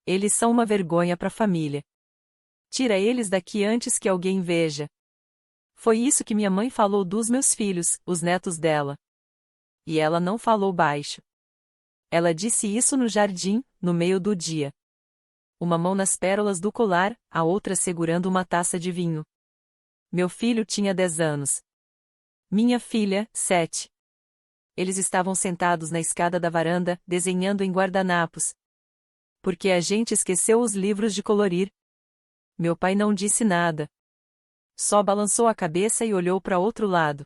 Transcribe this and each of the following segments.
Eles são uma vergonha para a família. Tira eles daqui antes que alguém veja. Foi isso que minha mãe falou dos meus filhos, os netos dela. E ela não falou baixo. Ela disse isso no jardim, no meio do dia. Uma mão nas pérolas do colar, a outra segurando uma taça de vinho. Meu filho tinha 10 anos. Minha filha, 7. Eles estavam sentados na escada da varanda, desenhando em guardanapos. Porque a gente esqueceu os livros de colorir. Meu pai não disse nada. Só balançou a cabeça e olhou para outro lado.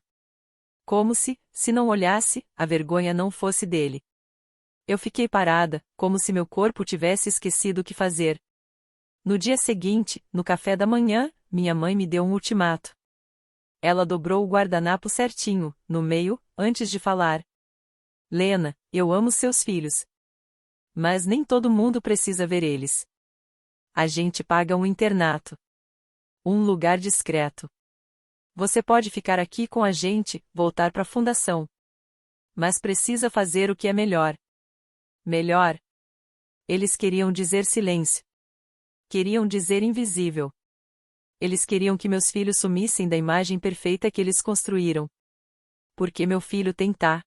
Como se não olhasse, a vergonha não fosse dele. Eu fiquei parada, como se meu corpo tivesse esquecido o que fazer. No dia seguinte, no café da manhã, minha mãe me deu um ultimato. Ela dobrou o guardanapo certinho, no meio, antes de falar. Lena, eu amo seus filhos. Mas nem todo mundo precisa ver eles. A gente paga um internato. Um lugar discreto. Você pode ficar aqui com a gente, voltar para a fundação. Mas precisa fazer o que é melhor. Melhor? Eles queriam dizer silêncio. Queriam dizer invisível. Eles queriam que meus filhos sumissem da imagem perfeita que eles construíram. Porque meu filho tem TAA.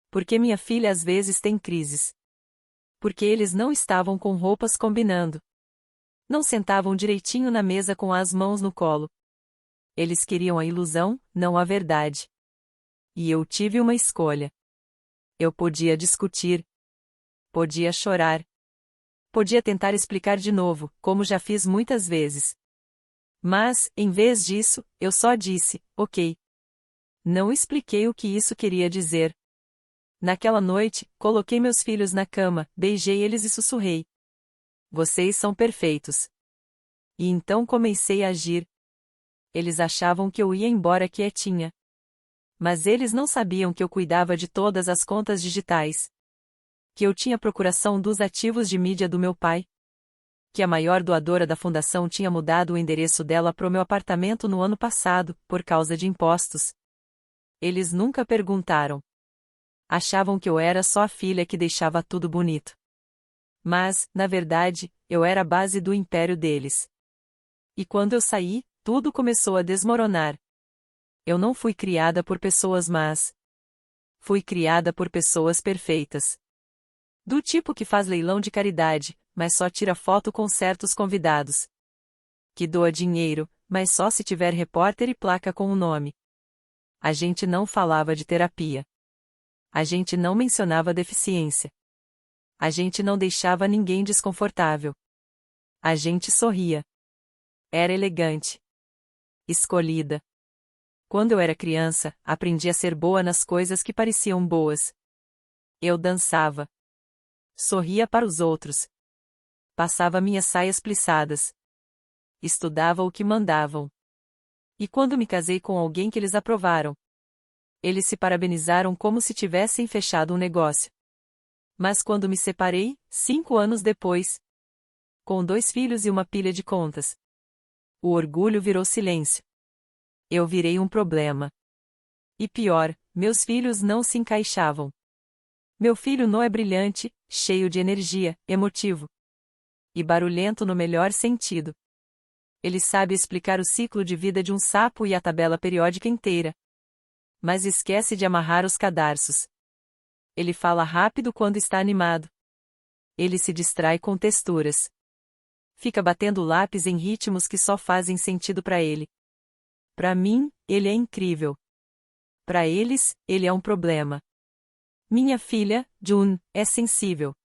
Porque minha filha às vezes tem crises. Porque eles não estavam com roupas combinando. Não sentavam direitinho na mesa com as mãos no colo. Eles queriam a ilusão, não a verdade. E eu tive uma escolha. Eu podia discutir. Podia chorar. Podia tentar explicar de novo, como já fiz muitas vezes. Mas, em vez disso, eu só disse, ok. Não expliquei o que isso queria dizer. Naquela noite, coloquei meus filhos na cama, beijei eles e sussurrei. Vocês são perfeitos. E então comecei a agir. Eles achavam que eu ia embora quietinha. Mas eles não sabiam que eu cuidava de todas as contas digitais. Que eu tinha procuração dos ativos de mídia do meu pai. Que a maior doadora da fundação tinha mudado o endereço dela pro meu apartamento no ano passado, por causa de impostos. Eles nunca perguntaram. Achavam que eu era só a filha que deixava tudo bonito. Mas, na verdade, eu era a base do império deles. E quando eu saí, tudo começou a desmoronar. Eu não fui criada por pessoas más. Fui criada por pessoas perfeitas. Do tipo que faz leilão de caridade, mas só tira foto com certos convidados. Que doa dinheiro, mas só se tiver repórter e placa com o nome. A gente não falava de terapia. A gente não mencionava deficiência. A gente não deixava ninguém desconfortável. A gente sorria. Era elegante. Escolhida. Quando eu era criança, aprendi a ser boa nas coisas que pareciam boas. Eu dançava. Sorria para os outros. Passava minhas saias plissadas. Estudava o que mandavam. E quando me casei com alguém que eles aprovaram, eles se parabenizaram como se tivessem fechado um negócio. Mas quando me separei, 5 anos depois, com 2 filhos e uma pilha de contas, o orgulho virou silêncio. Eu virei um problema. E pior, meus filhos não se encaixavam. Meu filho Noah é brilhante, cheio de energia, emotivo. E barulhento no melhor sentido. Ele sabe explicar o ciclo de vida de um sapo e a tabela periódica inteira. Mas esquece de amarrar os cadarços. Ele fala rápido quando está animado. Ele se distrai com texturas. Fica batendo lápis em ritmos que só fazem sentido para ele. Para mim, ele é incrível. Para eles, ele é um problema. Minha filha, June, é sensível.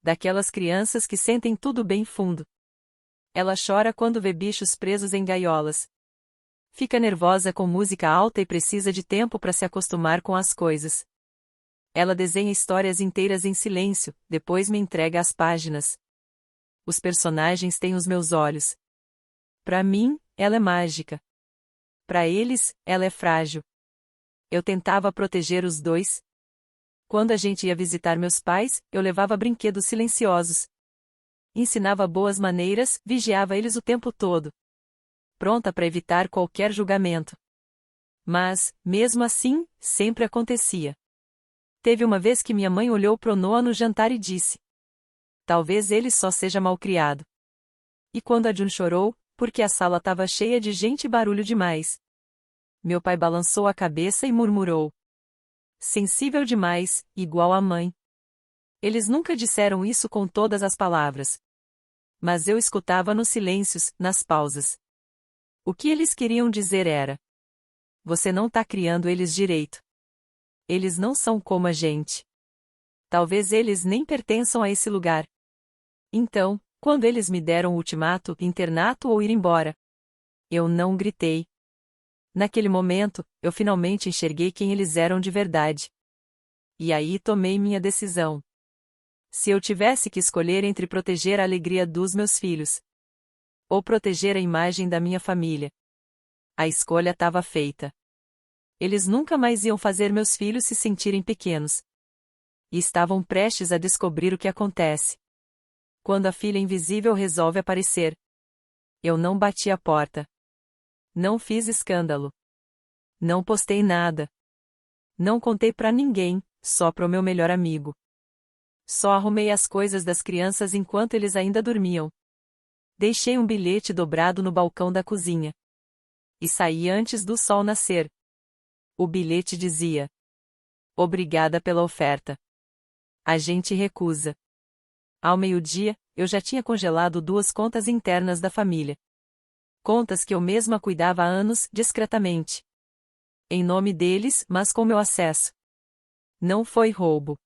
Daquelas crianças que sentem tudo bem fundo. Ela chora quando vê bichos presos em gaiolas. Fica nervosa com música alta e precisa de tempo para se acostumar com as coisas. Ela desenha histórias inteiras em silêncio, depois me entrega as páginas. Os personagens têm os meus olhos. Para mim, ela é mágica. Para eles, ela é frágil. Eu tentava proteger os dois. Quando a gente ia visitar meus pais, eu levava brinquedos silenciosos. Ensinava boas maneiras, vigiava eles o tempo todo. Pronta para evitar qualquer julgamento. Mas, mesmo assim, sempre acontecia. Teve uma vez que minha mãe olhou pro Noah no jantar e disse: Talvez ele só seja malcriado. E quando a June chorou, porque a sala estava cheia de gente e barulho demais. Meu pai balançou a cabeça e murmurou. Sensível demais, igual a mãe. Eles nunca disseram isso com todas as palavras. Mas eu escutava nos silêncios, nas pausas. O que eles queriam dizer era: você não tá criando eles direito. Eles não são como a gente. Talvez eles nem pertençam a esse lugar. Então, quando eles me deram o ultimato, internato ou ir embora, eu não gritei. Naquele momento, eu finalmente enxerguei quem eles eram de verdade. E aí tomei minha decisão. Se eu tivesse que escolher entre proteger a alegria dos meus filhos ou proteger a imagem da minha família, a escolha estava feita. Eles nunca mais iam fazer meus filhos se sentirem pequenos. E estavam prestes a descobrir o que acontece quando a filha invisível resolve aparecer. Eu não bati a porta. Não fiz escândalo. Não postei nada. Não contei pra ninguém, só pro meu melhor amigo. Só arrumei as coisas das crianças enquanto eles ainda dormiam. Deixei um bilhete dobrado no balcão da cozinha. E saí antes do sol nascer. O bilhete dizia: obrigada pela oferta. A gente recusa. Ao meio-dia, eu já tinha congelado 2 contas internas da família. Contas que eu mesma cuidava há anos, discretamente. Em nome deles, mas com meu acesso. Não foi roubo.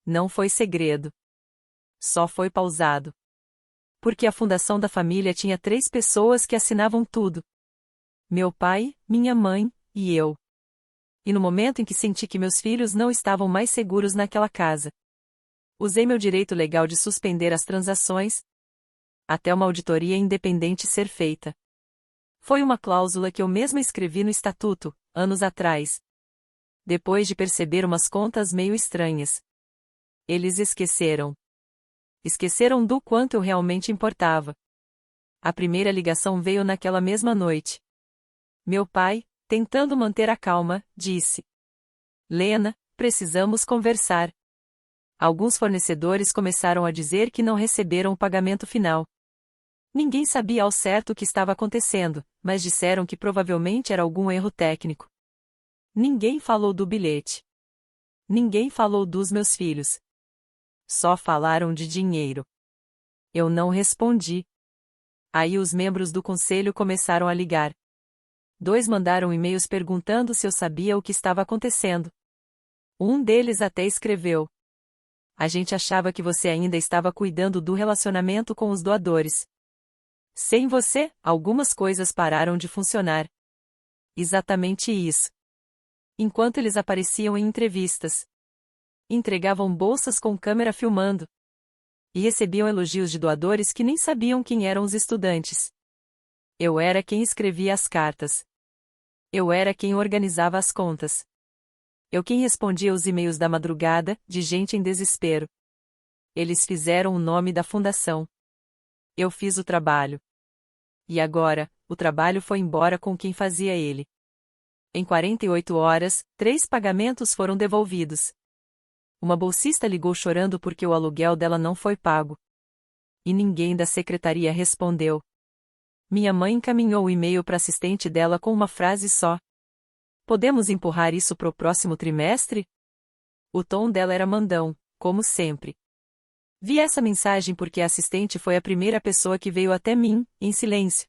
Não foi segredo. Só foi pausado. Porque a fundação da família tinha 3 pessoas que assinavam tudo. Meu pai, minha mãe, e eu. E no momento em que senti que meus filhos não estavam mais seguros naquela casa, usei meu direito legal de suspender as transações, até uma auditoria independente ser feita. Foi uma cláusula que eu mesma escrevi no estatuto, anos atrás. Depois de perceber umas contas meio estranhas. Eles esqueceram. Esqueceram do quanto eu realmente importava. A primeira ligação veio naquela mesma noite. Meu pai, tentando manter a calma, disse: Lena, precisamos conversar. Alguns fornecedores começaram a dizer que não receberam o pagamento final. Ninguém sabia ao certo o que estava acontecendo, mas disseram que provavelmente era algum erro técnico. Ninguém falou do bilhete. Ninguém falou dos meus filhos. Só falaram de dinheiro. Eu não respondi. Aí os membros do conselho começaram a ligar. 2 mandaram e-mails perguntando se eu sabia o que estava acontecendo. Um deles até escreveu: a gente achava que você ainda estava cuidando do relacionamento com os doadores. Sem você, algumas coisas pararam de funcionar. Exatamente isso. Enquanto eles apareciam em entrevistas, entregavam bolsas com câmera filmando. E recebiam elogios de doadores que nem sabiam quem eram os estudantes. Eu era quem escrevia as cartas. Eu era quem organizava as contas. Eu quem respondia os e-mails da madrugada, de gente em desespero. Eles fizeram o nome da fundação. Eu fiz o trabalho. E agora, o trabalho foi embora com quem fazia ele. Em 48 horas, 3 pagamentos foram devolvidos. Uma bolsista ligou chorando porque o aluguel dela não foi pago. E ninguém da secretaria respondeu. Minha mãe encaminhou o e-mail para a assistente dela com uma frase só: podemos empurrar isso pro próximo trimestre? O tom dela era mandão, como sempre. Vi essa mensagem porque a assistente foi a primeira pessoa que veio até mim, em silêncio.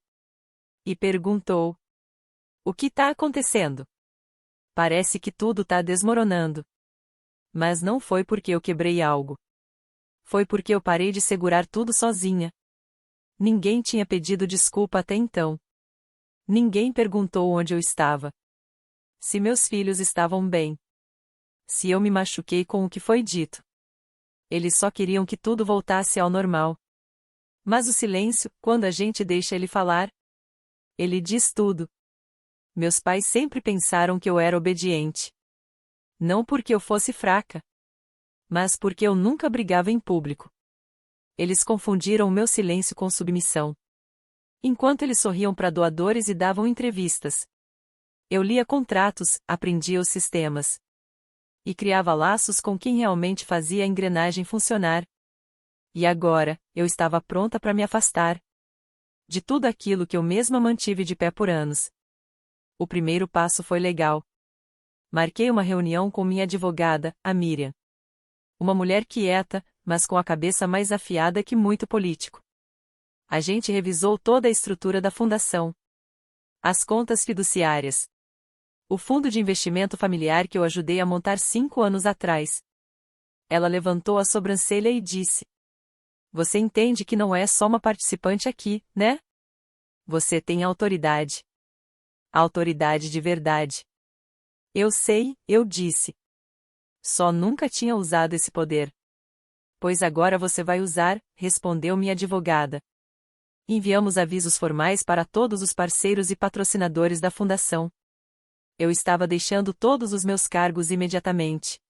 E perguntou: o que tá acontecendo? Parece que tudo tá desmoronando. Mas não foi porque eu quebrei algo. Foi porque eu parei de segurar tudo sozinha. Ninguém tinha pedido desculpa até então. Ninguém perguntou onde eu estava. Se meus filhos estavam bem. Se eu me machuquei com o que foi dito. Eles só queriam que tudo voltasse ao normal. Mas o silêncio, quando a gente deixa ele falar, ele diz tudo. Meus pais sempre pensaram que eu era obediente. Não porque eu fosse fraca, mas porque eu nunca brigava em público. Eles confundiram o meu silêncio com submissão. Enquanto eles sorriam para doadores e davam entrevistas, eu lia contratos, aprendia os sistemas. E criava laços com quem realmente fazia a engrenagem funcionar. E agora, eu estava pronta para me afastar de tudo aquilo que eu mesma mantive de pé por anos. O primeiro passo foi legal. Marquei uma reunião com minha advogada, a Miriam. Uma mulher quieta, mas com a cabeça mais afiada que muito político. A gente revisou toda a estrutura da fundação. As contas fiduciárias. O fundo de investimento familiar que eu ajudei a montar 5 anos atrás. Ela levantou a sobrancelha e disse: Você entende que não é só uma participante aqui, né? Você tem autoridade. Autoridade de verdade. Eu sei, eu disse. Só nunca tinha usado esse poder. Pois agora você vai usar, respondeu minha advogada. Enviamos avisos formais para todos os parceiros e patrocinadores da fundação. Eu estava deixando todos os meus cargos imediatamente.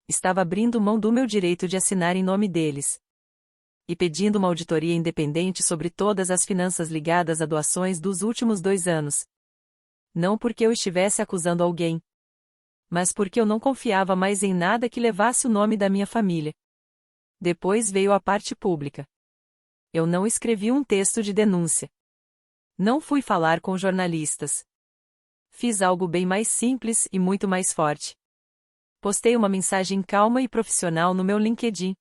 Estava abrindo mão do meu direito de assinar em nome deles. E pedindo uma auditoria independente sobre todas as finanças ligadas a doações dos últimos 2 anos. Não porque eu estivesse acusando alguém, mas porque eu não confiava mais em nada que levasse o nome da minha família. Depois veio a parte pública. Eu não escrevi um texto de denúncia. Não fui falar com jornalistas. Fiz algo bem mais simples e muito mais forte. Postei uma mensagem calma e profissional no meu LinkedIn.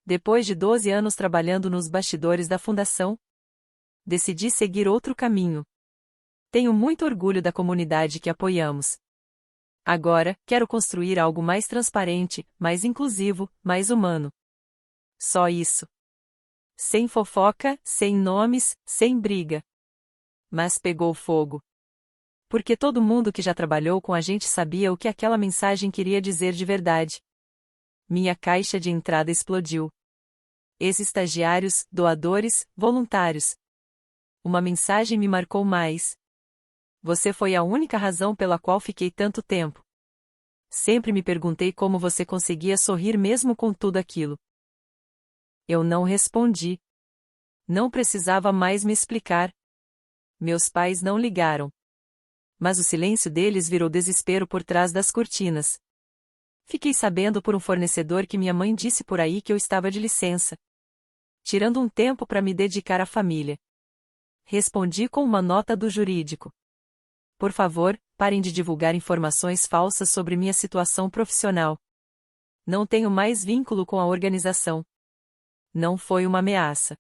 Depois de 12 anos trabalhando nos bastidores da fundação, decidi seguir outro caminho. Tenho muito orgulho da comunidade que apoiamos. Agora, quero construir algo mais transparente, mais inclusivo, mais humano. Só isso. Sem fofoca, sem nomes, sem briga. Mas pegou fogo. Porque todo mundo que já trabalhou com a gente sabia o que aquela mensagem queria dizer de verdade. Minha caixa de entrada explodiu. Ex-estagiários, doadores, voluntários. Uma mensagem me marcou mais. Você foi a única razão pela qual fiquei tanto tempo. Sempre me perguntei como você conseguia sorrir mesmo com tudo aquilo. Eu não respondi. Não precisava mais me explicar. Meus pais não ligaram. Mas o silêncio deles virou desespero por trás das cortinas. Fiquei sabendo por um fornecedor que minha mãe disse por aí que eu estava de licença, tirando um tempo para me dedicar à família. Respondi com uma nota do jurídico. Por favor, parem de divulgar informações falsas sobre minha situação profissional. Não tenho mais vínculo com a organização. Não foi uma ameaça.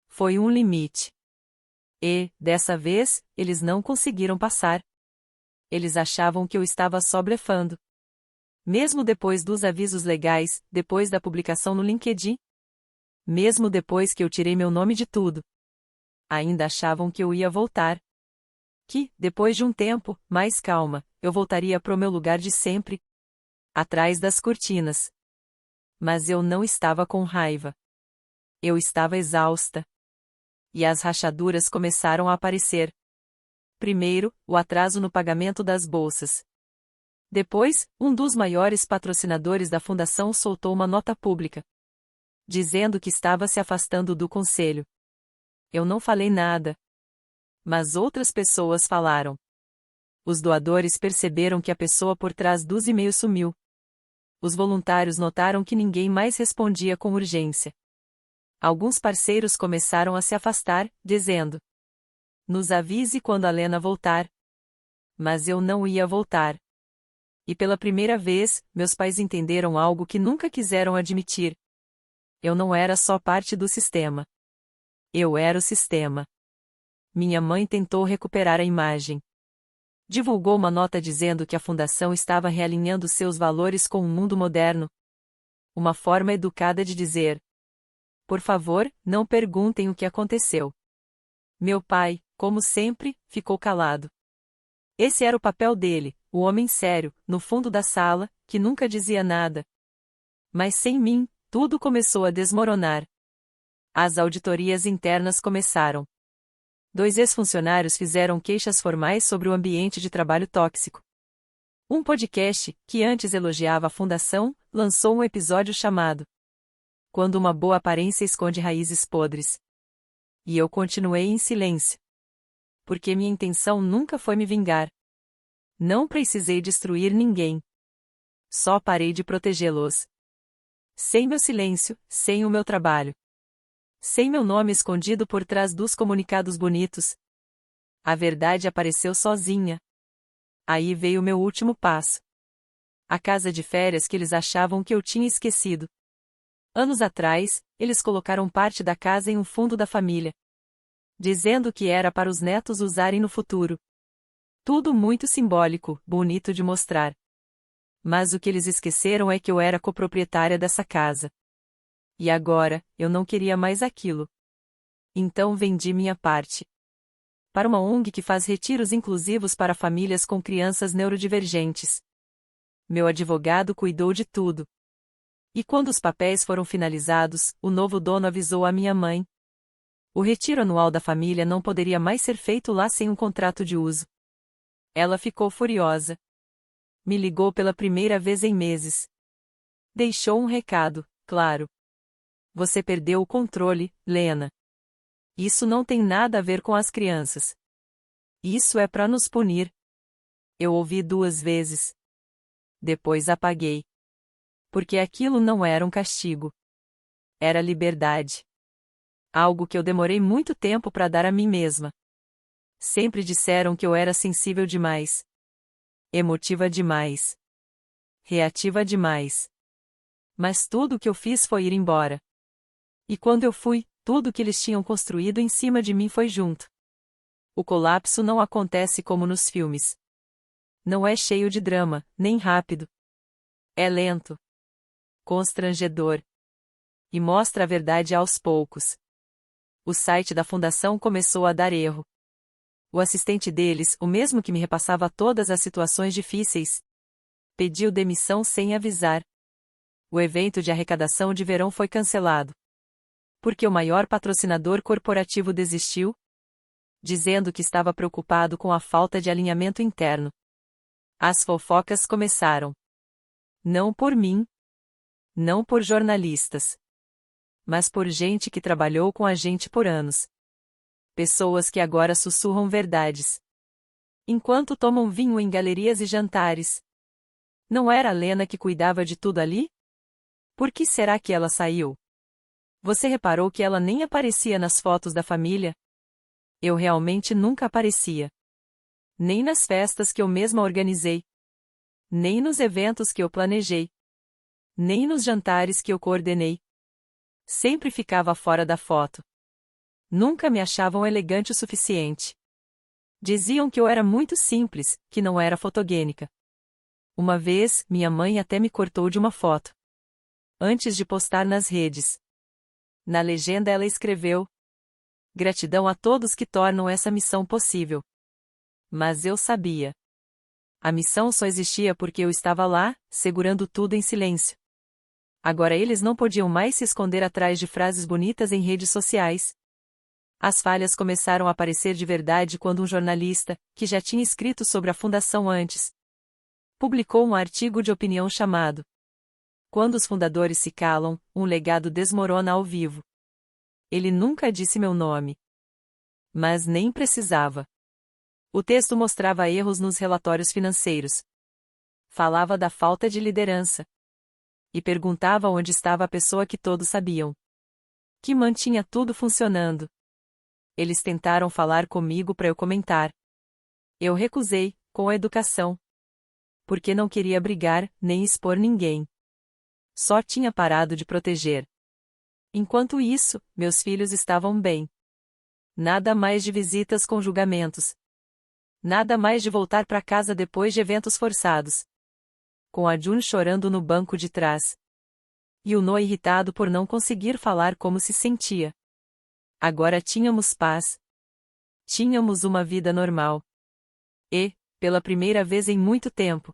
Foi um limite. E, dessa vez, eles não conseguiram passar. Eles achavam que eu estava só blefando. Mesmo depois dos avisos legais, depois da publicação no LinkedIn. Mesmo depois que eu tirei meu nome de tudo. Ainda achavam que eu ia voltar. Que, depois de um tempo, mais calma, eu voltaria pro meu lugar de sempre. Atrás das cortinas. Mas eu não estava com raiva. Eu estava exausta. E as rachaduras começaram a aparecer. Primeiro, o atraso no pagamento das bolsas. Depois, um dos maiores patrocinadores da fundação soltou uma nota pública, dizendo que estava se afastando do conselho. Eu não falei nada. Mas outras pessoas falaram. Os doadores perceberam que a pessoa por trás dos e-mails sumiu. Os voluntários notaram que ninguém mais respondia com urgência. Alguns parceiros começaram a se afastar, dizendo: Nos avise quando a Lena voltar. Mas eu não ia voltar. E pela primeira vez, meus pais entenderam algo que nunca quiseram admitir. Eu não era só parte do sistema. Eu era o sistema. Minha mãe tentou recuperar a imagem. Divulgou uma nota dizendo que a fundação estava realinhando seus valores com o mundo moderno. Uma forma educada de dizer: Por favor, não perguntem o que aconteceu. Meu pai, como sempre, ficou calado. Esse era o papel dele, o homem sério, no fundo da sala, que nunca dizia nada. Mas sem mim, tudo começou a desmoronar. As auditorias internas começaram. 2 ex-funcionários fizeram queixas formais sobre o ambiente de trabalho tóxico. Um podcast, que antes elogiava a fundação, lançou um episódio chamado Quando uma boa aparência esconde raízes podres. E eu continuei em silêncio. Porque minha intenção nunca foi me vingar. Não precisei destruir ninguém. Só parei de protegê-los. Sem meu silêncio, sem o meu trabalho. Sem meu nome escondido por trás dos comunicados bonitos. A verdade apareceu sozinha. Aí veio meu último passo. A casa de férias que eles achavam que eu tinha esquecido. Anos atrás, eles colocaram parte da casa em um fundo da família, dizendo que era para os netos usarem no futuro. Tudo muito simbólico, bonito de mostrar. Mas o que eles esqueceram é que eu era coproprietária dessa casa. E agora, eu não queria mais aquilo. Então vendi minha parte para uma ONG que faz retiros inclusivos para famílias com crianças neurodivergentes. Meu advogado cuidou de tudo. E quando os papéis foram finalizados, o novo dono avisou a minha mãe. O retiro anual da família não poderia mais ser feito lá sem um contrato de uso. Ela ficou furiosa. Me ligou pela primeira vez em meses. Deixou um recado, claro. Você perdeu o controle, Lena. Isso não tem nada a ver com as crianças. Isso é para nos punir. Eu ouvi 2 vezes. Depois apaguei. Porque aquilo não era um castigo. Era liberdade. Algo que eu demorei muito tempo para dar a mim mesma. Sempre disseram que eu era sensível demais. Emotiva demais. Reativa demais. Mas tudo o que eu fiz foi ir embora. E quando eu fui, tudo que eles tinham construído em cima de mim foi junto. O colapso não acontece como nos filmes. Não é cheio de drama, nem rápido. É lento. Constrangedor. E mostra a verdade aos poucos. O site da fundação começou a dar erro. O assistente deles, o mesmo que me repassava todas as situações difíceis, pediu demissão sem avisar. O evento de arrecadação de verão foi cancelado. Porque o maior patrocinador corporativo desistiu, dizendo que estava preocupado com a falta de alinhamento interno. As fofocas começaram. Não por mim. Não por jornalistas. Mas por gente que trabalhou com a gente por anos. Pessoas que agora sussurram verdades. Enquanto tomam vinho em galerias e jantares. Não era a Lena que cuidava de tudo ali? Por que será que ela saiu? Você reparou que ela nem aparecia nas fotos da família? Eu realmente nunca aparecia. Nem nas festas que eu mesma organizei. Nem nos eventos que eu planejei. Nem nos jantares que eu coordenei. Sempre ficava fora da foto. Nunca me achavam elegante o suficiente. Diziam que eu era muito simples, que não era fotogênica. Uma vez, minha mãe até me cortou de uma foto. Antes de postar nas redes. Na legenda ela escreveu: gratidão a todos que tornam essa missão possível. Mas eu sabia. A missão só existia porque eu estava lá, segurando tudo em silêncio. Agora eles não podiam mais se esconder atrás de frases bonitas em redes sociais. As falhas começaram a aparecer de verdade quando um jornalista, que já tinha escrito sobre a fundação antes, publicou um artigo de opinião chamado Quando os fundadores se calam, um legado desmorona ao vivo. Ele nunca disse meu nome. Mas nem precisava. O texto mostrava erros nos relatórios financeiros. Falava da falta de liderança. E perguntava onde estava a pessoa que todos sabiam. Que mantinha tudo funcionando. Eles tentaram falar comigo para eu comentar. Eu recusei, com educação. Porque não queria brigar, nem expor ninguém. Só tinha parado de proteger. Enquanto isso, meus filhos estavam bem. Nada mais de visitas com julgamentos. Nada mais de voltar para casa depois de eventos forçados. Com a June chorando no banco de trás. E o Noah irritado por não conseguir falar como se sentia. Agora tínhamos paz. Tínhamos uma vida normal. E, pela primeira vez em muito tempo,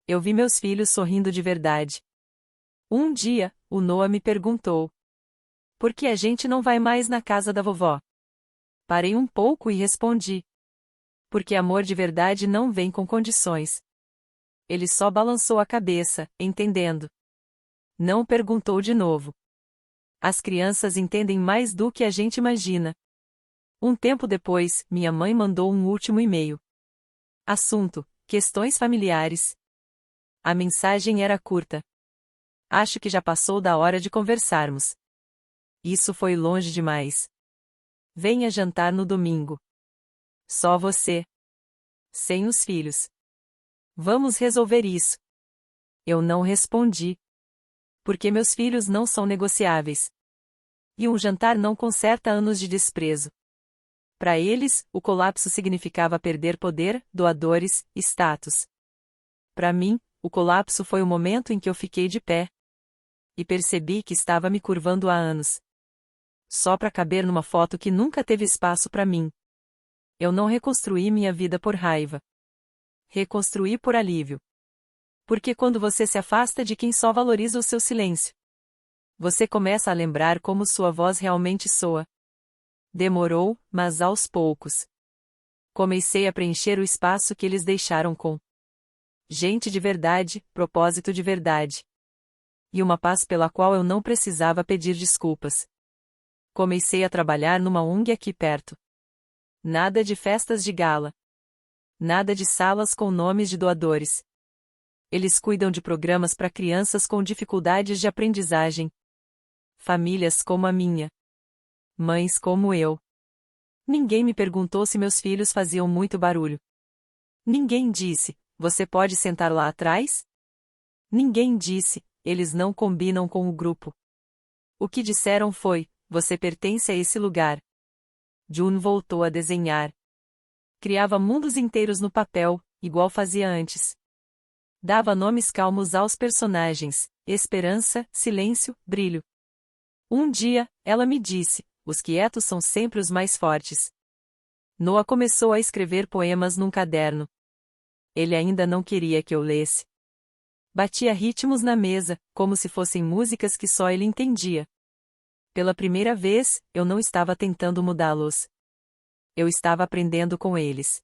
eu vi meus filhos sorrindo de verdade. Um dia, o Noah me perguntou: por que a gente não vai mais na casa da vovó? Parei um pouco e respondi: porque amor de verdade não vem com condições. Ele só balançou a cabeça, entendendo. Não perguntou de novo. As crianças entendem mais do que a gente imagina. Um tempo depois, minha mãe mandou um último e-mail. Assunto: questões familiares. A mensagem era curta. Acho que já passou da hora de conversarmos. Isso foi longe demais. Venha jantar no domingo. Só você. Sem os filhos. Vamos resolver isso. Eu não respondi. Porque meus filhos não são negociáveis. E um jantar não conserta anos de desprezo. Para eles, o colapso significava perder poder, doadores, status. Para mim, o colapso foi o momento em que eu fiquei de pé. E percebi que estava me curvando há anos. Só para caber numa foto que nunca teve espaço para mim. Eu não reconstruí minha vida por raiva. Reconstruí por alívio. Porque quando você se afasta de quem só valoriza o seu silêncio, você começa a lembrar como sua voz realmente soa. Demorou, mas aos poucos. Comecei a preencher o espaço que eles deixaram com gente de verdade, propósito de verdade. E uma paz pela qual eu não precisava pedir desculpas. Comecei a trabalhar numa ONG aqui perto. Nada de festas de gala. Nada de salas com nomes de doadores. Eles cuidam de programas para crianças com dificuldades de aprendizagem. Famílias como a minha. Mães como eu. Ninguém me perguntou se meus filhos faziam muito barulho. Ninguém disse, você pode sentar lá atrás? Ninguém disse, eles não combinam com o grupo. O que disseram foi, você pertence a esse lugar. June voltou a desenhar. Criava mundos inteiros no papel, igual fazia antes. Dava nomes calmos aos personagens, esperança, silêncio, brilho. Um dia, ela me disse, os quietos são sempre os mais fortes. Noah começou a escrever poemas num caderno. Ele ainda não queria que eu lesse. Batia ritmos na mesa, como se fossem músicas que só ele entendia. Pela primeira vez, eu não estava tentando mudá-los. Eu estava aprendendo com eles.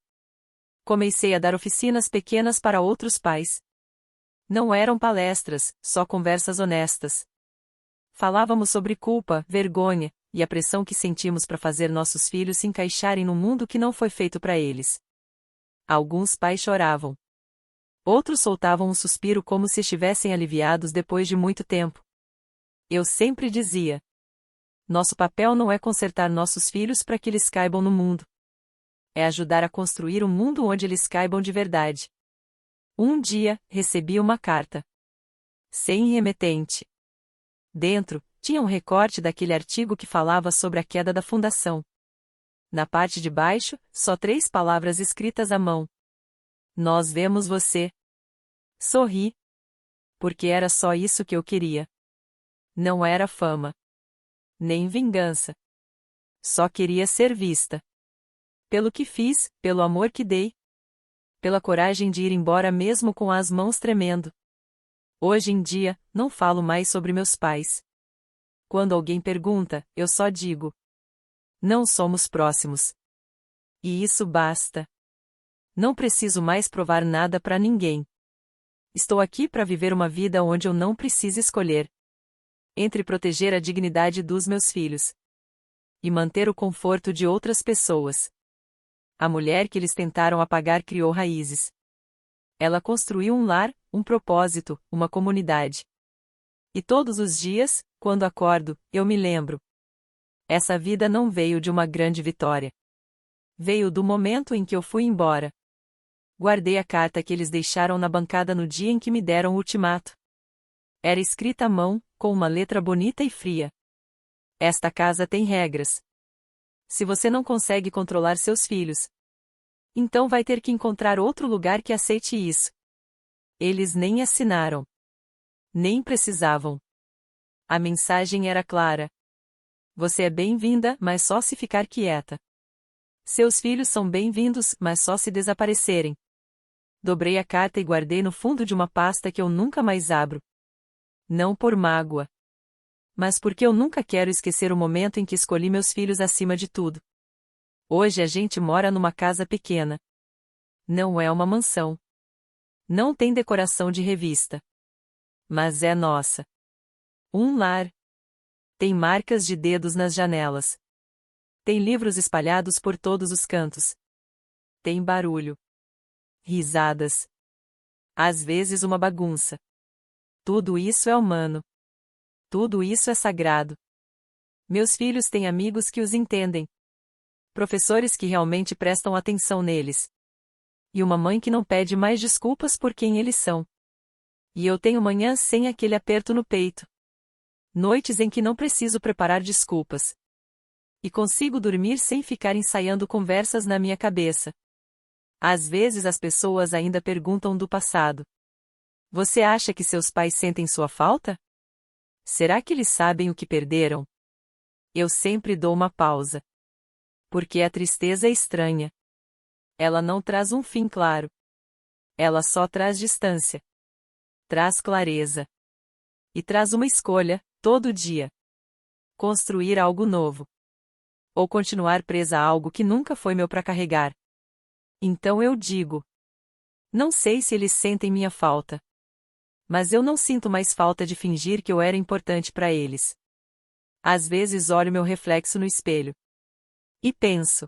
Comecei a dar oficinas pequenas para outros pais. Não eram palestras, só conversas honestas. Falávamos sobre culpa, vergonha, e a pressão que sentimos para fazer nossos filhos se encaixarem no mundo que não foi feito para eles. Alguns pais choravam. Outros soltavam um suspiro como se estivessem aliviados depois de muito tempo. Eu sempre dizia: nosso papel não é consertar nossos filhos para que eles caibam no mundo. É ajudar a construir um mundo onde eles caibam de verdade. Um dia, recebi uma carta. Sem remetente. Dentro, tinha um recorte daquele artigo que falava sobre a queda da fundação. Na parte de baixo, só 3 palavras escritas à mão. Nós vemos você. Sorri. Porque era só isso que eu queria. Não era fama. Nem vingança. Só queria ser vista. Pelo que fiz, pelo amor que dei. Pela coragem de ir embora mesmo com as mãos tremendo. Hoje em dia, não falo mais sobre meus pais. Quando alguém pergunta, eu só digo: não somos próximos. E isso basta. Não preciso mais provar nada para ninguém. Estou aqui para viver uma vida onde eu não preciso escolher entre proteger a dignidade dos meus filhos e manter o conforto de outras pessoas. A mulher que eles tentaram apagar criou raízes. Ela construiu um lar, um propósito, uma comunidade. E todos os dias, quando acordo, eu me lembro. Essa vida não veio de uma grande vitória. Veio do momento em que eu fui embora. Guardei a carta que eles deixaram na bancada no dia em que me deram o ultimato. Era escrita à mão, com uma letra bonita e fria. Esta casa tem regras. Se você não consegue controlar seus filhos, então vai ter que encontrar outro lugar que aceite isso. Eles nem assinaram. Nem precisavam. A mensagem era clara. Você é bem-vinda, mas só se ficar quieta. Seus filhos são bem-vindos, mas só se desaparecerem. Dobrei a carta e guardei no fundo de uma pasta que eu nunca mais abro. Não por mágoa. Mas porque eu nunca quero esquecer o momento em que escolhi meus filhos acima de tudo. Hoje a gente mora numa casa pequena. Não é uma mansão. Não tem decoração de revista. Mas é nossa. Um lar. Tem marcas de dedos nas janelas. Tem livros espalhados por todos os cantos. Tem barulho. Risadas. Às vezes uma bagunça. Tudo isso é humano. Tudo isso é sagrado. Meus filhos têm amigos que os entendem. Professores que realmente prestam atenção neles. E uma mãe que não pede mais desculpas por quem eles são. E eu tenho manhãs sem aquele aperto no peito. Noites em que não preciso preparar desculpas. E consigo dormir sem ficar ensaiando conversas na minha cabeça. Às vezes as pessoas ainda perguntam do passado. Você acha que seus pais sentem sua falta? Será que eles sabem o que perderam? Eu sempre dou uma pausa. Porque a tristeza é estranha. Ela não traz um fim claro. Ela só traz distância. Traz clareza. E traz uma escolha, todo dia. Construir algo novo. Ou continuar presa a algo que nunca foi meu para carregar. Então eu digo. Não sei se eles sentem minha falta. Mas eu não sinto mais falta de fingir que eu era importante para eles. Às vezes olho meu reflexo no espelho. E penso.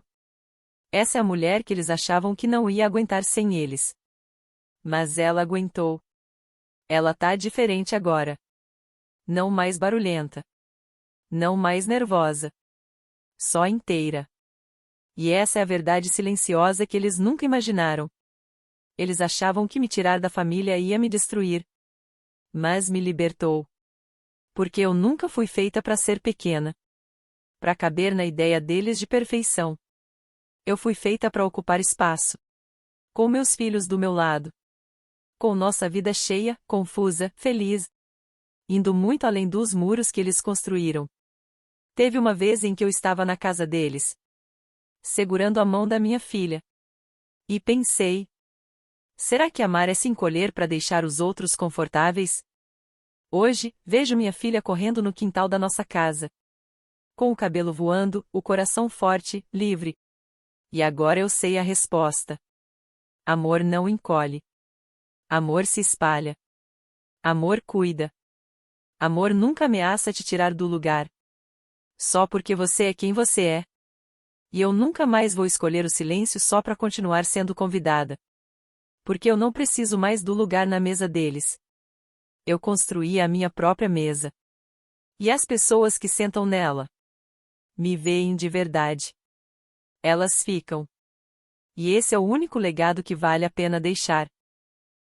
Essa é a mulher que eles achavam que não ia aguentar sem eles. Mas ela aguentou. Ela tá diferente agora. Não mais barulhenta. Não mais nervosa. Só inteira. E essa é a verdade silenciosa que eles nunca imaginaram. Eles achavam que me tirar da família ia me destruir. Mas me libertou. Porque eu nunca fui feita para ser pequena. Para caber na ideia deles de perfeição. Eu fui feita para ocupar espaço. Com meus filhos do meu lado. Com nossa vida cheia, confusa, feliz. Indo muito além dos muros que eles construíram. Teve uma vez em que eu estava na casa deles. Segurando a mão da minha filha. E pensei. Será que amar é se encolher para deixar os outros confortáveis? Hoje, vejo minha filha correndo no quintal da nossa casa. Com o cabelo voando, o coração forte, livre. E agora eu sei a resposta. Amor não encolhe. Amor se espalha. Amor cuida. Amor nunca ameaça te tirar do lugar. Só porque você é quem você é. E eu nunca mais vou escolher o silêncio só para continuar sendo convidada. Porque eu não preciso mais do lugar na mesa deles. Eu construí a minha própria mesa. E as pessoas que sentam nela me veem de verdade. Elas ficam. E esse é o único legado que vale a pena deixar.